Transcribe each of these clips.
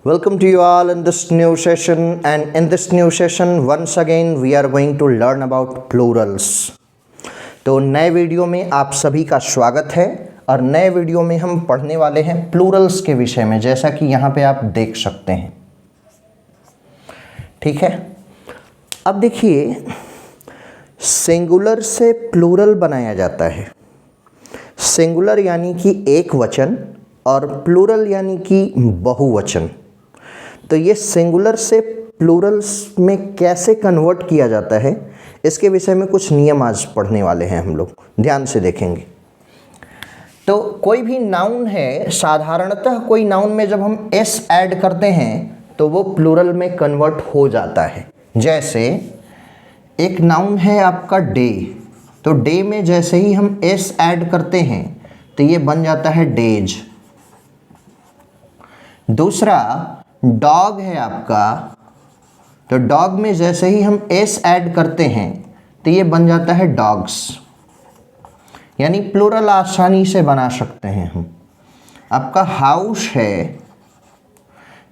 Welcome to you all in this new session, and in this new session once again we are going to learn about plurals। तो नए video में आप सभी का स्वागत है और नए वीडियो में हम पढ़ने वाले हैं प्लूरल्स के विषय में, जैसा कि यहाँ पे आप देख सकते हैं। ठीक है, अब देखिए सिंगुलर से प्लूरल बनाया जाता है। सिंगुलर यानी कि एक वचन और प्लूरल यानी कि बहुवचन। तो ये सिंगुलर से प्लूरल्स में कैसे कन्वर्ट किया जाता है, इसके विषय में कुछ नियम आज पढ़ने वाले हैं हम लोग, ध्यान से देखेंगे। तो कोई भी नाउन है, साधारणतः कोई नाउन में जब हम एस ऐड करते हैं तो वो प्लूरल में कन्वर्ट हो जाता है। जैसे एक नाउन है आपका डे, तो डे में जैसे ही हम एस ऐड करते हैं तो ये बन जाता है डेज। दूसरा डॉग है आपका, तो डॉग में जैसे ही हम एस ऐड करते हैं तो ये बन जाता है डॉग्स। यानी प्लूरल आसानी से बना सकते हैं हम। आपका हाउस है,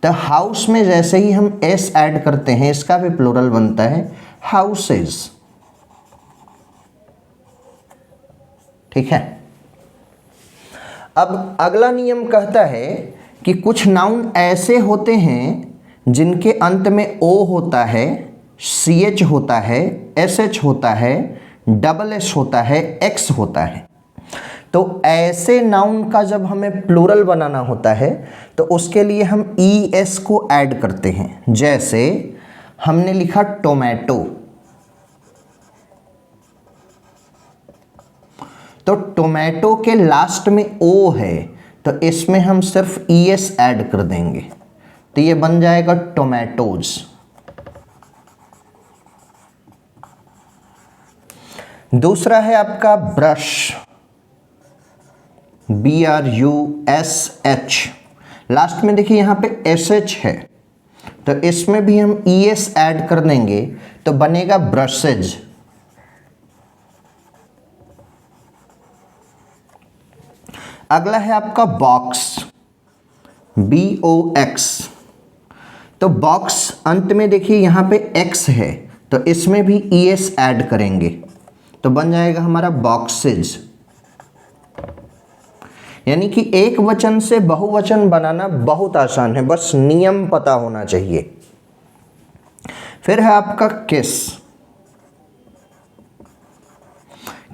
तो हाउस में जैसे ही हम एस ऐड करते हैं इसका भी प्लूरल बनता है हाउसेस। ठीक है, अब अगला नियम कहता है कि कुछ नाउन ऐसे होते हैं जिनके अंत में ओ होता है, सी एच होता है, एस एच होता है, डबल एस होता है, एक्स होता है। तो ऐसे नाउन का जब हमें प्लूरल बनाना होता है तो उसके लिए हम ई एस को ऐड करते हैं। जैसे हमने लिखा टोमेटो, तो टोमेटो के लास्ट में ओ है तो इसमें हम सिर्फ ई एस ऐड कर देंगे तो ये बन जाएगा टोमेटोज। दूसरा है आपका ब्रश, BRUSH। लास्ट में देखिए यहाँ पे SH है तो इसमें भी हम ES ऐड कर देंगे तो बनेगा ब्रशेज। अगला है आपका बॉक्स, BOX। तो बॉक्स अंत में देखिए यहाँ पे X है तो इसमें भी ES ऐड करेंगे तो बन जाएगा हमारा बॉक्सेज। यानी कि एक वचन से बहुवचन बनाना बहुत आसान है, बस नियम पता होना चाहिए। फिर है आपका किस।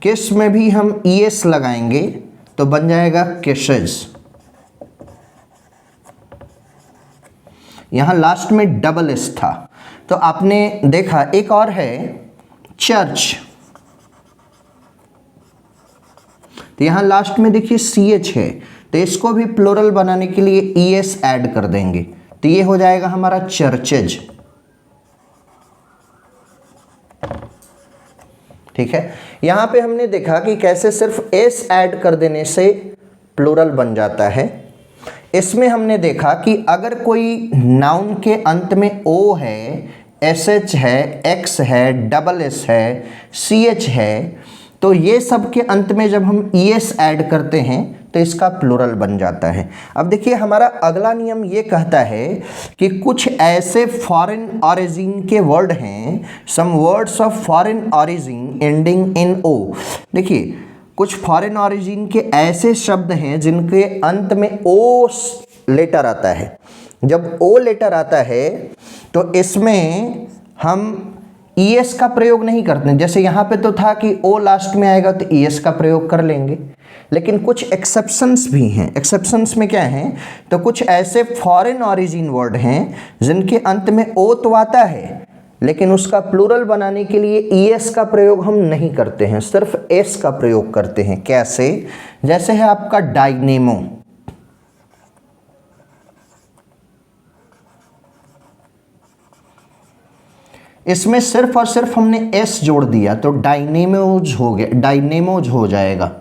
किस में भी हम ES लगाएंगे तो बन जाएगा किसेज। यहां लास्ट में डबल एस था तो आपने देखा। एक और है चर्च, तो यहां लास्ट में देखिए CH है तो इसको भी प्लूरल बनाने के लिए ES ऐड कर देंगे तो ये हो जाएगा हमारा चर्चेज। ठीक है, यहाँ पे हमने देखा कि कैसे सिर्फ एस ऐड कर देने से प्लूरल बन जाता है। इसमें हमने देखा कि अगर कोई नाउन के अंत में ओ है, SH है, X है, डबल एस है, CH है, तो ये सब के अंत में जब हम ES ऐड करते हैं तो इसका प्लूरल बन जाता है। अब देखिए हमारा अगला नियम ये कहता है कि कुछ ऐसे फॉरेन ऑरिजिन के वर्ड हैं, some words of foreign origin ending in O. देखिए कुछ फॉरेन ऑरिजिन के ऐसे शब्द हैं जिनके अंत में ओ लेटर आता है। जब ओ लेटर आता है तो इसमें हम ES का प्रयोग नहीं करते। जैसे यहाँ पे तो था कि ओ लास्ट में आएगा तो ES का प्रयोग कर लेंगे, लेकिन कुछ एक्सेप्शंस भी हैं। एक्सेप्शंस में क्या हैं, तो कुछ ऐसे फॉरेन ऑरिजिन वर्ड हैं जिनके अंत में ओ तो आता है लेकिन उसका प्लूरल बनाने के लिए ES का प्रयोग हम नहीं करते हैं, सिर्फ S का प्रयोग करते हैं। कैसे, जैसे है आपका डायनेमो। इसमें सिर्फ और सिर्फ हमने S जोड़ दिया तो डायनेमोज हो गया, डायनेमोज हो जाएगा।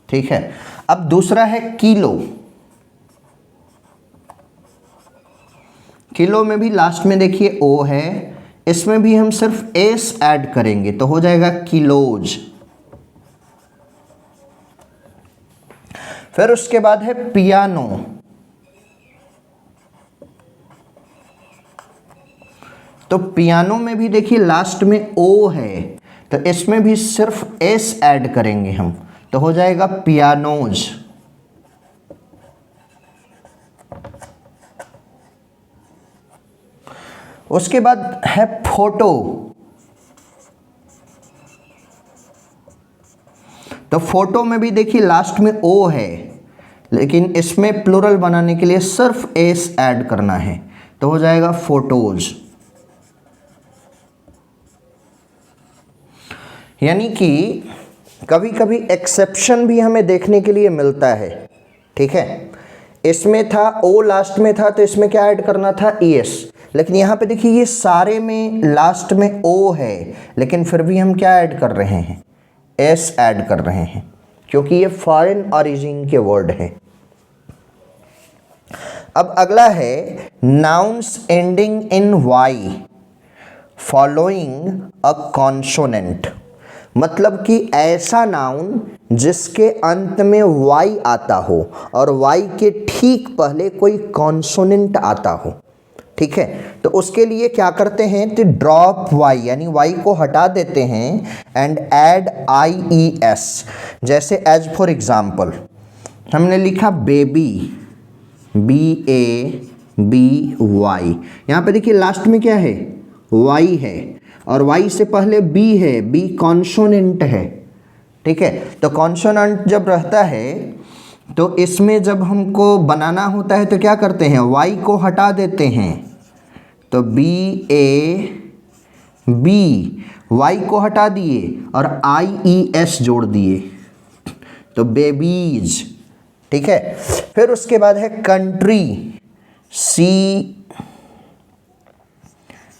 ठीक है, अब दूसरा है किलो। किलो में भी लास्ट में देखिए ओ है, इसमें भी हम सिर्फ एस ऐड करेंगे तो हो जाएगा किलोज। फिर उसके बाद है पियानो, तो पियानो में भी देखिए लास्ट में ओ है, तो इसमें भी सिर्फ एस ऐड करेंगे हम, तो हो जाएगा पियानोज। उसके बाद है फोटो, तो फोटो में भी देखिए लास्ट में ओ है, लेकिन इसमें प्लूरल बनाने के लिए सिर्फ एस ऐड करना है, तो हो जाएगा फोटोज। यानी कि कभी कभी एक्सेप्शन भी हमें देखने के लिए मिलता है, ठीक है। इसमें था ओ लास्ट में था, तो इसमें क्या ऐड करना था, एस, लेकिन यहाँ पे देखिए ये सारे में लास्ट में ओ है, लेकिन फिर भी हम क्या ऐड कर रहे हैं, एस ऐड कर रहे हैं, क्योंकि ये फॉरेन ओरिजिन के वर्ड है। अब अगला है nouns ending in Y following a consonant, मतलब कि ऐसा नाउन जिसके अंत में वाई आता हो और वाई के ठीक पहले कोई कॉन्सोनेंट आता हो, ठीक है। तो उसके लिए क्या करते हैं, तो ड्रॉप वाई यानी वाई को हटा देते हैं and add I E S. जैसे एज फॉर एग्जाम्पल हमने लिखा baby, B A B Y, यहाँ पे देखिए लास्ट में क्या है, वाई है, और वाई से पहले बी है, बी कॉन्सोनेंट है, ठीक है। तो कॉन्सोनेंट जब रहता है तो इसमें जब हमको बनाना होता है तो क्या करते हैं, वाई को हटा देते हैं, तो बी ए बी, वाई को हटा दिए और आई ई एस जोड़ दिए, तो बेबीज, ठीक है। फिर उसके बाद है country,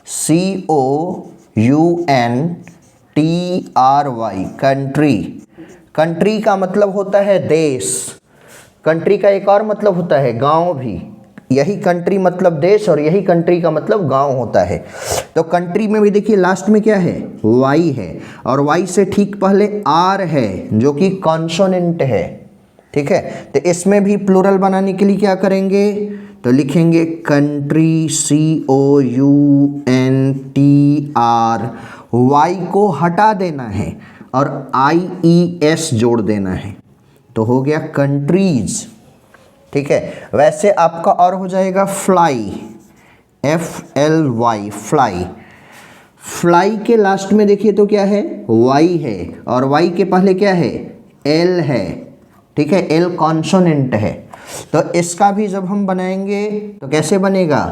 C O U N T R Y, country. Country का मतलब होता है देश, कंट्री का एक और मतलब होता है गांव भी, यही कंट्री मतलब देश और यही कंट्री का मतलब गांव होता है। तो कंट्री में भी देखिए लास्ट में क्या है, वाई है, और वाई से ठीक पहले आर है जो कि कॉन्सोनेंट है, ठीक है। तो इसमें भी प्लूरल बनाने के लिए क्या करेंगे, तो लिखेंगे country, C O U N T R, Y को हटा देना है और आई ई एस जोड़ देना है, तो हो गया कंट्रीज, ठीक है। वैसे आपका और हो जाएगा fly, F L Y, fly. Fly के लास्ट में देखिए तो क्या है, वाई है, और वाई के पहले क्या है, एल है, ठीक है, एल कॉन्सोनेंट है। तो इसका भी जब हम बनाएंगे तो कैसे बनेगा,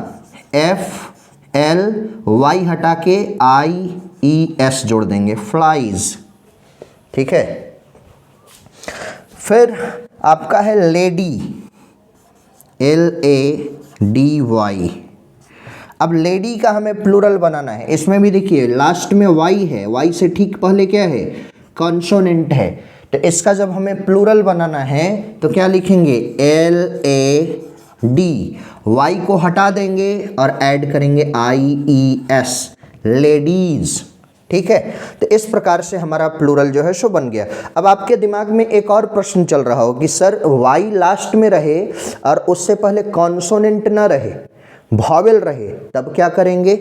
एफ एल वाई हटा के आई ई एस जोड़ देंगे, फ्लाइज, ठीक है। फिर आपका है lady, L A D Y. अब लेडी का हमें प्लूरल बनाना है, इसमें भी देखिए लास्ट में वाई है, वाई से ठीक पहले क्या है, कॉन्सोनेंट है। तो इसका जब हमें प्लूरल बनाना है तो क्या लिखेंगे, एल ए डी, वाई को हटा देंगे और ऐड करेंगे आई ई एस, लेडीज, ठीक है। तो इस प्रकार से हमारा प्लूरल जो है सो बन गया। अब आपके दिमाग में एक और प्रश्न चल रहा हो कि सर वाई लास्ट में रहे और उससे पहले कॉन्सोनेंट ना रहे, वॉवेल रहे, तब क्या करेंगे,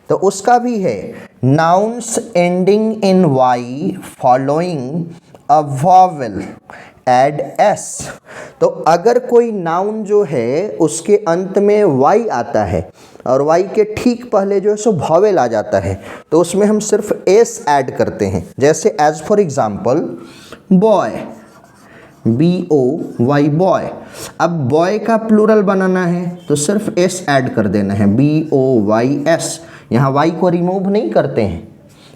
तो उसका भी है nouns ending in Y following a vowel add S. तो अगर कोई नाउन जो है उसके अंत में वाई आता है और वाई के ठीक पहले जो है सो वॉवेल आ जाता है, तो उसमें हम सिर्फ एस ऐड करते हैं। जैसे as for example boy, B O Y, boy. अब बॉय का प्लूरल बनाना है तो सिर्फ एस ऐड कर देना है, बी ओ वाई एस। यहाँ वाई को रिमूव नहीं करते हैं,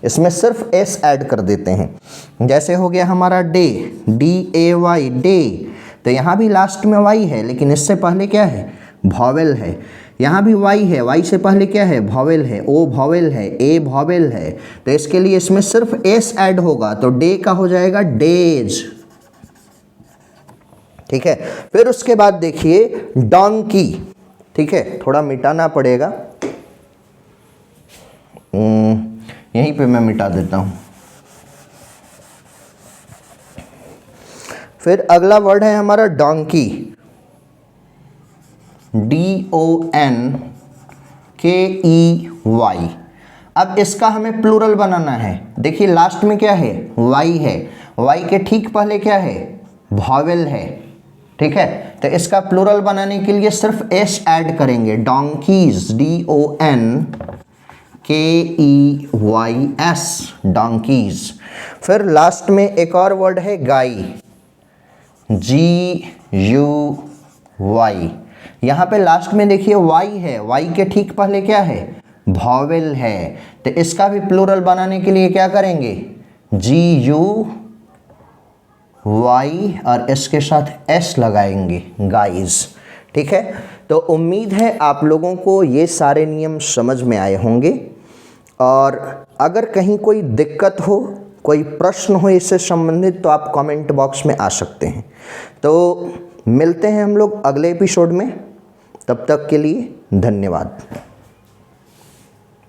इसमें सिर्फ एस ऐड कर देते हैं। जैसे हो गया हमारा day, D A Y, day. तो यहाँ भी लास्ट में वाई है, लेकिन इससे पहले क्या है, वॉवेल है। यहाँ भी वाई है, वाई से पहले क्या है, वॉवेल है, ओ वॉवेल है, ए वॉवेल है। तो इसके लिए इसमें सिर्फ एस ऐड होगा, तो डे का हो जाएगा डेज, ठीक है। फिर उसके बाद देखिए डोंकी, ठीक है, थोड़ा मिटाना पड़ेगा, यहीं पे मैं मिटा देता हूँ। फिर अगला वर्ड है हमारा डोंकी, DONKEY। अब इसका हमें प्लूरल बनाना है। देखिए लास्ट में क्या है, वाई है, वाई के ठीक पहले क्या है, वॉवेल है, ठीक है। तो इसका प्लूरल बनाने के लिए सिर्फ एस ऐड करेंगे, डोंकीज, DONKEYS, डोंकीज। फिर लास्ट में एक और वर्ड है गाई, GUY। यहाँ पे लास्ट में देखिए वाई है, वाई के ठीक पहले क्या है, वॉवेल है। तो इसका भी प्लूरल बनाने के लिए क्या करेंगे, GUY और इसके साथ एस लगाएंगे, गाइज, ठीक है। तो उम्मीद है आप लोगों को ये सारे नियम समझ में आए होंगे, और अगर कहीं कोई दिक्कत हो, कोई प्रश्न हो इससे संबंधित, तो आप कमेंट बॉक्स में आ सकते हैं। तो मिलते हैं हम लोग अगले एपिसोड में, तब तक के लिए धन्यवाद।